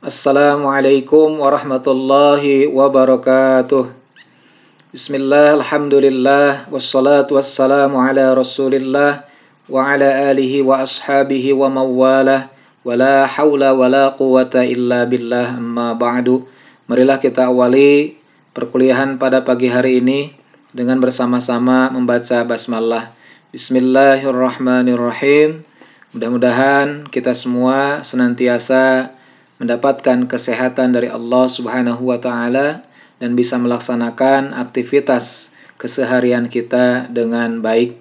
Assalamualaikum warahmatullahi wabarakatuh. Bismillah, alhamdulillah, wassalatu wassalamu ala rasulillah wa ala alihi wa ashabihi wa mawalah wa la hawla wa la quwata illa billah amma ba'du. Marilah kita awali perkuliahan pada pagi hari ini dengan bersama-sama membaca basmalah. Bismillahirrahmanirrahim. Mudah-mudahan kita semua senantiasa mendapatkan kesehatan dari Allah Subhanahu wa taala dan bisa melaksanakan aktivitas keseharian kita dengan baik.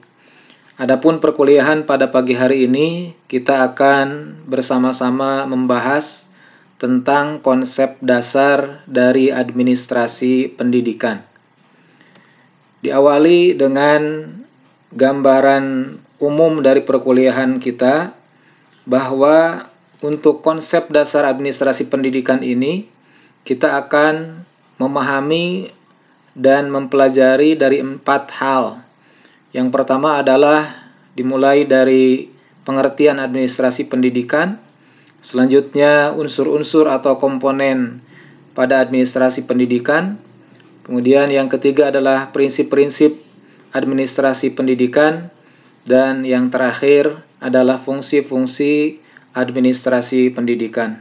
Adapun perkuliahan pada pagi hari ini kita akan bersama-sama membahas tentang konsep dasar dari administrasi pendidikan. Diawali dengan gambaran umum dari perkuliahan kita bahwa untuk konsep dasar administrasi pendidikan ini, kita akan memahami dan mempelajari dari 4 hal. Yang pertama adalah dimulai dari pengertian administrasi pendidikan, selanjutnya unsur-unsur atau komponen pada administrasi pendidikan, kemudian yang ketiga adalah prinsip-prinsip administrasi pendidikan, dan yang terakhir adalah fungsi-fungsi administrasi pendidikan.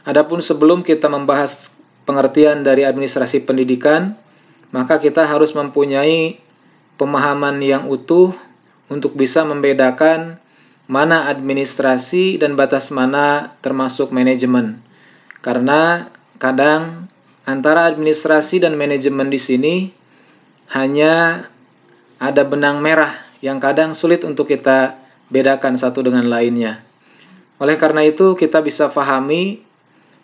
Adapun sebelum kita membahas pengertian dari administrasi pendidikan, maka kita harus mempunyai pemahaman yang utuh untuk bisa membedakan mana administrasi dan batas mana termasuk manajemen. Karena kadang antara administrasi dan manajemen di sini hanya ada benang merah yang kadang sulit untuk kita bedakan satu dengan lainnya. Oleh karena itu, kita bisa pahami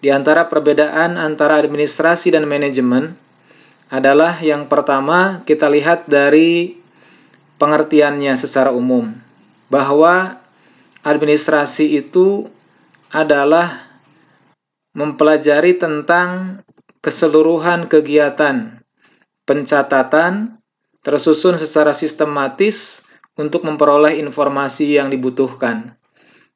di antara perbedaan antara administrasi dan manajemen adalah yang pertama kita lihat dari pengertiannya secara umum, bahwa administrasi itu adalah mempelajari tentang keseluruhan kegiatan pencatatan tersusun secara sistematis untuk memperoleh informasi yang dibutuhkan.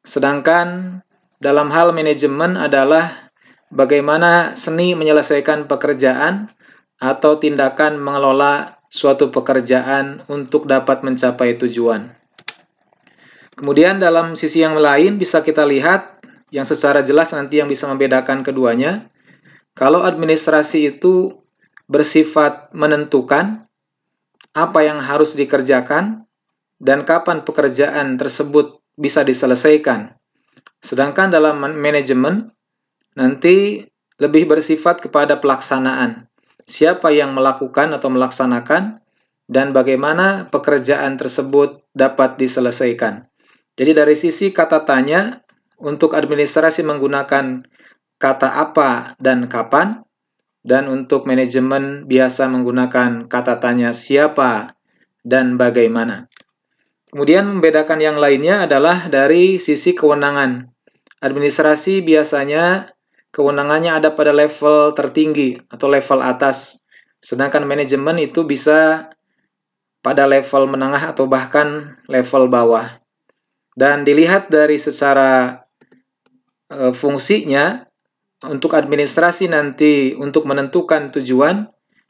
Sedangkan dalam hal manajemen adalah bagaimana seni menyelesaikan pekerjaan atau tindakan mengelola suatu pekerjaan untuk dapat mencapai tujuan. Kemudian dalam sisi yang lain bisa kita lihat yang secara jelas nanti yang bisa membedakan keduanya. Kalau administrasi itu bersifat menentukan apa yang harus dikerjakan dan kapan pekerjaan tersebut bisa diselesaikan. Sedangkan dalam manajemen nanti lebih bersifat kepada pelaksanaan. Siapa yang melakukan atau melaksanakan dan bagaimana pekerjaan tersebut dapat diselesaikan. Jadi dari sisi kata tanya, untuk administrasi menggunakan kata apa dan kapan, dan untuk manajemen biasa menggunakan kata tanya siapa dan bagaimana. Kemudian membedakan yang lainnya adalah dari sisi kewenangan. Administrasi biasanya kewenangannya ada pada level tertinggi atau level atas. Sedangkan manajemen itu bisa pada level menengah atau bahkan level bawah. Dan dilihat dari secara fungsinya, untuk administrasi nanti untuk menentukan tujuan,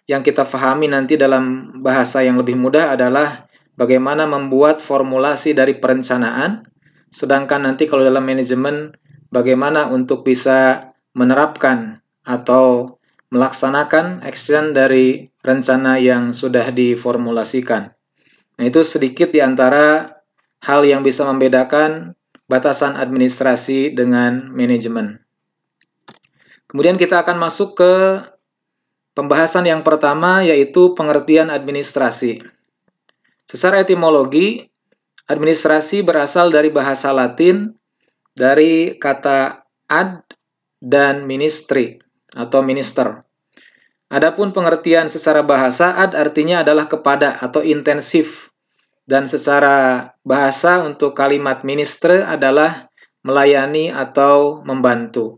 yang kita pahami nanti dalam bahasa yang lebih mudah adalah bagaimana membuat formulasi dari perencanaan, sedangkan nanti kalau dalam manajemen bagaimana untuk bisa menerapkan atau melaksanakan action dari rencana yang sudah diformulasikan. Nah, itu sedikit di antara hal yang bisa membedakan batasan administrasi dengan manajemen. Kemudian kita akan masuk ke pembahasan yang pertama, yaitu pengertian administrasi. Secara etimologi, administrasi berasal dari bahasa Latin dari kata ad dan ministry atau minister. Adapun pengertian secara bahasa, ad artinya adalah kepada atau intensif. Dan secara bahasa untuk kalimat minister adalah melayani atau membantu.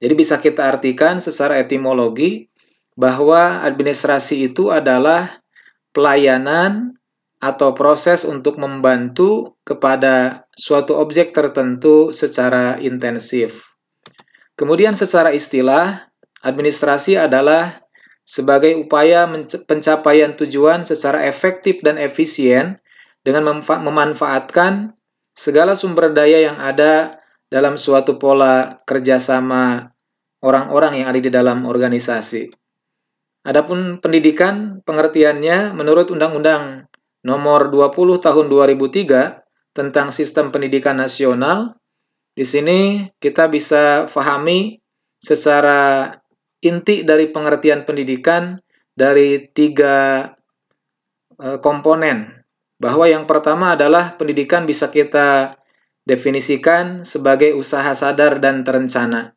Jadi bisa kita artikan secara etimologi bahwa administrasi itu adalah pelayanan atau proses untuk membantu kepada suatu objek tertentu secara intensif. Kemudian secara istilah, administrasi adalah sebagai upaya pencapaian tujuan secara efektif dan efisien dengan memanfaatkan segala sumber daya yang ada dalam suatu pola kerjasama orang-orang yang ada di dalam organisasi. Adapun pendidikan, pengertiannya menurut Undang-Undang Nomor 20 Tahun 2003 tentang Sistem Pendidikan Nasional, di sini kita bisa pahami secara inti dari pengertian pendidikan dari 3 komponen. Bahwa yang pertama adalah pendidikan bisa kita definisikan sebagai usaha sadar dan terencana.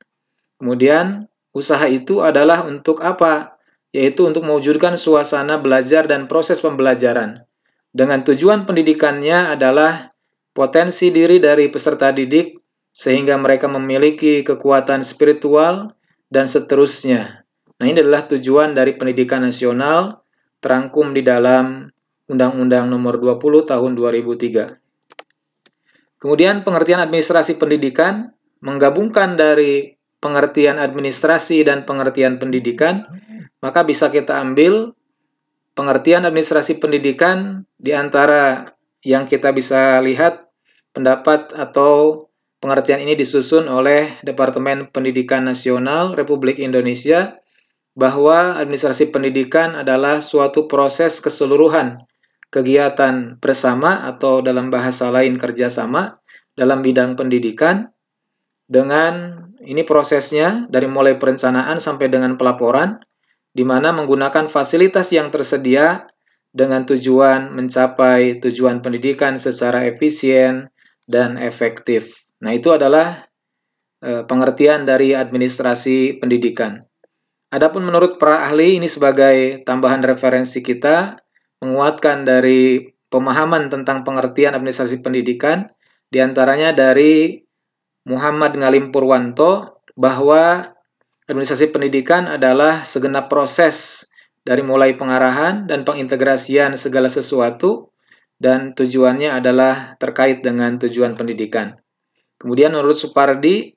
Kemudian, usaha itu adalah untuk apa? Yaitu untuk mewujudkan suasana belajar dan proses pembelajaran. Dengan tujuan pendidikannya adalah potensi diri dari peserta didik sehingga mereka memiliki kekuatan spiritual dan seterusnya. Nah, ini adalah tujuan dari pendidikan nasional terangkum di dalam Undang-Undang Nomor 20 Tahun 2003. Kemudian pengertian administrasi pendidikan menggabungkan dari pengertian administrasi dan pengertian pendidikan, maka bisa kita ambil pengertian administrasi pendidikan di antara yang kita bisa lihat pendapat atau pengertian ini disusun oleh Departemen Pendidikan Nasional Republik Indonesia bahwa administrasi pendidikan adalah suatu proses keseluruhan kegiatan bersama atau dalam bahasa lain kerjasama dalam bidang pendidikan dengan ini prosesnya dari mulai perencanaan sampai dengan pelaporan, di mana menggunakan fasilitas yang tersedia dengan tujuan mencapai tujuan pendidikan secara efisien dan efektif. Nah, itu adalah pengertian dari administrasi pendidikan. Adapun menurut para ahli, ini sebagai tambahan referensi kita, menguatkan dari pemahaman tentang pengertian administrasi pendidikan, diantaranya dari Muhammad Ngalim Purwanto, bahwa administrasi pendidikan adalah segenap proses dari mulai pengarahan dan pengintegrasian segala sesuatu, dan tujuannya adalah terkait dengan tujuan pendidikan. Kemudian menurut Supardi,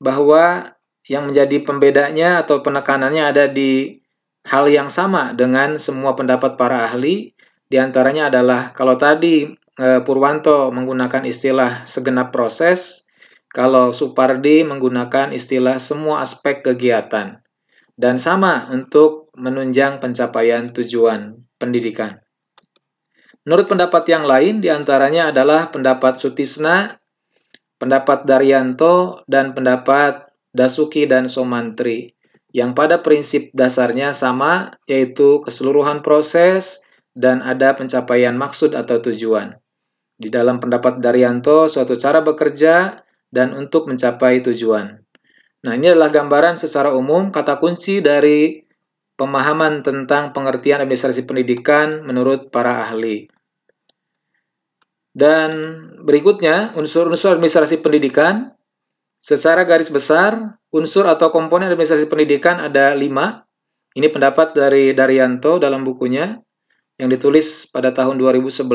bahwa yang menjadi pembedanya atau penekanannya ada di hal yang sama dengan semua pendapat para ahli, diantaranya adalah kalau tadi Purwanto menggunakan istilah segenap proses, kalau Supardi menggunakan istilah semua aspek kegiatan. Dan sama untuk menunjang pencapaian tujuan pendidikan. Menurut pendapat yang lain, diantaranya adalah pendapat Sutisna, pendapat Daryanto, dan pendapat Dasuki dan Somantri, yang pada prinsip dasarnya sama, yaitu keseluruhan proses dan ada pencapaian maksud atau tujuan. Di dalam pendapat Daryanto, suatu cara bekerja dan untuk mencapai tujuan. Nah, ini adalah gambaran secara umum kata kunci dari pemahaman tentang pengertian administrasi pendidikan menurut para ahli. Dan berikutnya, unsur-unsur administrasi pendidikan. Secara garis besar, unsur atau komponen administrasi pendidikan ada 5. Ini pendapat dari Daryanto dalam bukunya yang ditulis pada tahun 2011,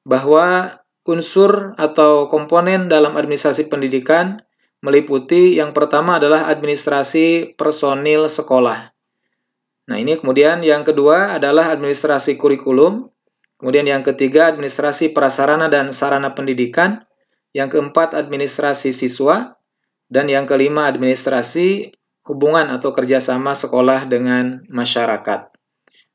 bahwa unsur atau komponen dalam administrasi pendidikan meliputi yang pertama adalah administrasi personil sekolah. Nah, ini kemudian yang kedua adalah administrasi kurikulum, kemudian yang ketiga administrasi prasarana dan sarana pendidikan, yang keempat administrasi siswa, dan yang kelima administrasi hubungan atau kerjasama sekolah dengan masyarakat.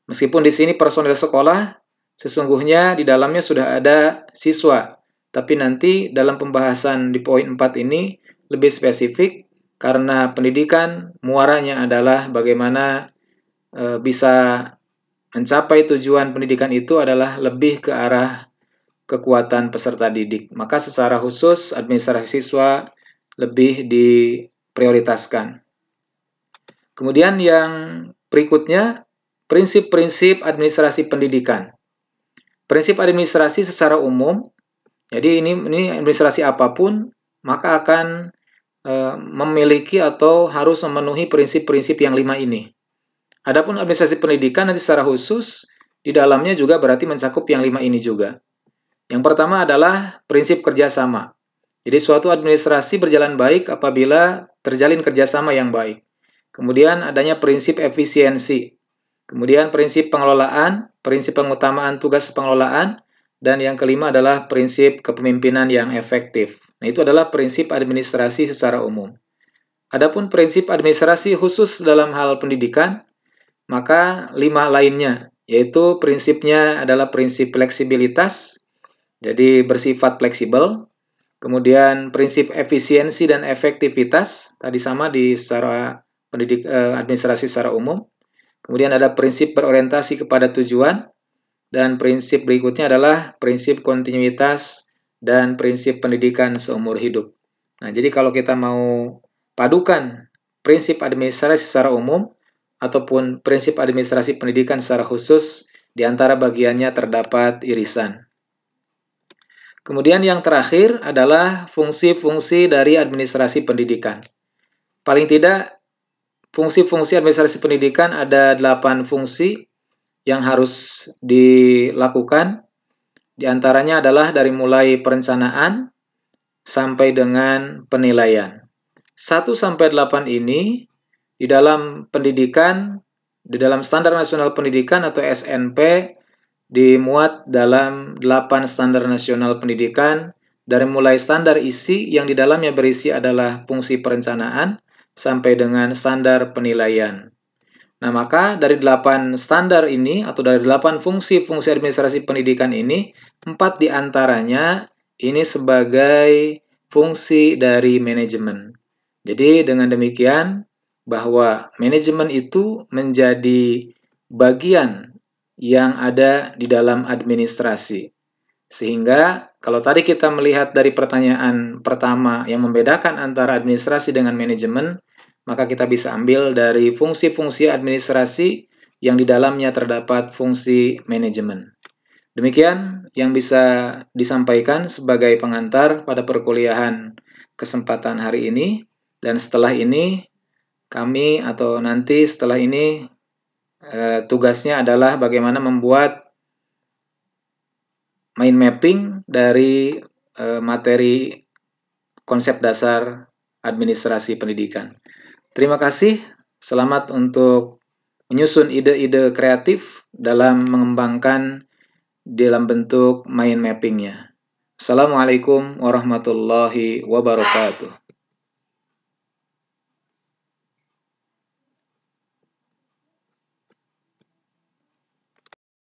Meskipun di sini personil sekolah, sesungguhnya di dalamnya sudah ada siswa, tapi nanti dalam pembahasan di poin 4 ini lebih spesifik karena pendidikan muaranya adalah bagaimana bisa mencapai tujuan pendidikan itu adalah lebih ke arah kekuatan peserta didik. Maka secara khusus administrasi siswa lebih diprioritaskan. Kemudian yang berikutnya, prinsip-prinsip administrasi pendidikan. Prinsip administrasi secara umum, jadi ini administrasi apapun, maka akan memiliki atau harus memenuhi prinsip-prinsip yang 5 ini. Adapun administrasi pendidikan nanti secara khusus, di dalamnya juga berarti mencakup yang 5 ini juga. Yang pertama adalah prinsip kerjasama. Jadi suatu administrasi berjalan baik apabila terjalin kerjasama yang baik. Kemudian adanya prinsip efisiensi. Kemudian prinsip pengelolaan, prinsip pengutamaan tugas pengelolaan, dan yang kelima adalah prinsip kepemimpinan yang efektif. Nah, itu adalah prinsip administrasi secara umum. Adapun prinsip administrasi khusus dalam hal pendidikan, maka 5 lainnya, yaitu prinsipnya adalah prinsip fleksibilitas, jadi bersifat fleksibel. Kemudian prinsip efisiensi dan efektivitas, tadi sama di secara administrasi secara umum. Kemudian ada prinsip berorientasi kepada tujuan, dan prinsip berikutnya adalah prinsip kontinuitas dan prinsip pendidikan seumur hidup. Nah, jadi kalau kita mau padukan prinsip administrasi secara umum ataupun prinsip administrasi pendidikan secara khusus, di antara bagiannya terdapat irisan. Kemudian yang terakhir adalah fungsi-fungsi dari administrasi pendidikan. Paling tidak, fungsi-fungsi administrasi pendidikan ada 8 fungsi yang harus dilakukan. Di antaranya adalah dari mulai perencanaan sampai dengan penilaian. 1-8 ini di dalam pendidikan, di dalam Standar Nasional Pendidikan atau SNP, dimuat dalam 8 standar nasional pendidikan, dari mulai standar isi yang di dalamnya berisi adalah fungsi perencanaan sampai dengan standar penilaian. Nah, maka dari 8 standar ini atau dari 8 fungsi-fungsi administrasi pendidikan ini, 4 diantaranya ini sebagai fungsi dari manajemen. Jadi dengan demikian bahwa manajemen itu menjadi bagian yang ada di dalam administrasi. Sehingga kalau tadi kita melihat dari pertanyaan pertama yang membedakan antara administrasi dengan manajemen, maka kita bisa ambil dari fungsi-fungsi administrasi yang di dalamnya terdapat fungsi manajemen. Demikian yang bisa disampaikan sebagai pengantar pada perkuliahan kesempatan hari ini. Dan setelah ini, kami atau nanti setelah ini tugasnya adalah bagaimana membuat mind mapping dari materi konsep dasar administrasi pendidikan. Terima kasih, selamat untuk menyusun ide-ide kreatif dalam mengembangkan dalam bentuk mind mappingnya. Assalamualaikum warahmatullahi wabarakatuh.